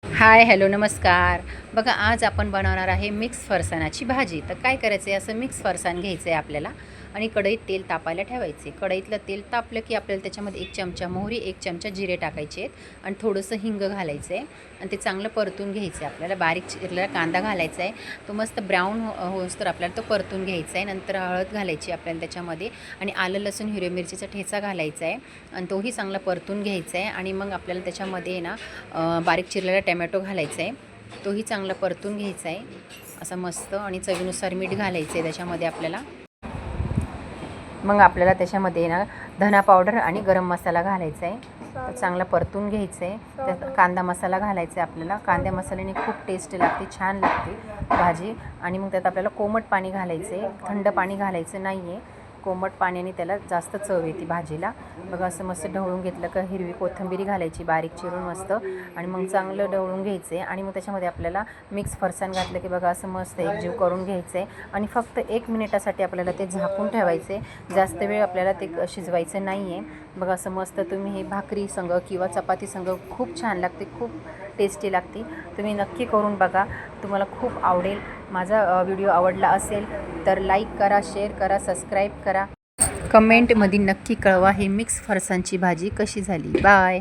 Hi hello नमस्कार. बघा आज आपण बनवणार आहे मिक्स फरसाणाची भाजी. तर काय करायचं आहे, असं मिक्स फरसाण घ्यायचं आहे आपल्याला आणि कढईत तेल तापायला ठेवायचे. कढईतलं तेल तापलं की आपल्याला त्याच्यामध्ये 1 चमचा मोहरी, 1 चमचा जिरे टाकायचे आहेत आणि थोडंसं हिंग घालायचं आहे आणि ते चांगलं परतून घ्यायचं आहे. आपल्याला बारीक चिरलेला कांदा घालायचा आहे, तो मस्त ब्राऊन होईस्तोवर आपल्याला तो परतून घ्यायचा आहे. नंतर हळद घालायची आपल्याला त्याच्यामध्ये आणि आलं लसूण हिरवी मिरचीचा ठेचा घालायचा आहे आणि तोही चांगला परतून घ्यायचा आहे. आणि मग आपल्याला त्याच्यामध्ये ना बारीक चिरलेला टमॅटो घालायचा आहे, तोही चांगला परतून घ्यायचा आहे असा मस्त. आणि चवीनुसार मीठ घालायचं आहे त्याच्यामध्ये आपल्याला. मग आपल्याला त्याच्यामध्ये ना धना पावडर आणि गरम मसाला घालायचा आहे, तर चांगला परतून घ्यायचं आहे. त्यात कांदा मसाला घालायचा आहे आपल्याला. कांद्या मसाल्याने खूप टेस्ट लागते, छान लागते भाजी. आणि मग त्यात आपल्याला कोमट पाणी घालायचं आहे, थंड पाणी घालायचं नाही आहे. कोमट पाण्याने त्याला जास्त चव येते भाजीला. बघा असं मस्त ढवळून घेतलं का हिरवी कोथिंबीर घालायची बारीक चिरून मस्त. आणि मग चांगलं ढवळून घ्यायचं आहे आणि मग त्याच्यामध्ये आपल्याला मिक्स फरसाण घातलं की बघा असं मस्त एकजीव करून घ्यायचं आहे. आणि फक्त 1 मिनिटासाठी आपल्याला ते झाकून ठेवायचं आहे, जास्त वेळ आपल्याला ते शिजवायचं नाही आहे. बघा असं मस्त तुम्ही हे भाकरी संग किंवा चपाती संग खूप छान लागते, खूप टेस्टी लागते. तुम्ही नक्की करून बघा, तुम्हाला खूप आवडेल. माझा व्हिडिओ आवडला असेल तर लाईक करा, शेअर करा, सबस्क्राईब करा. कमेंटमध्ये नक्की कळवा ही मिक्स फरसाणची भाजी कशी झाली. बाय.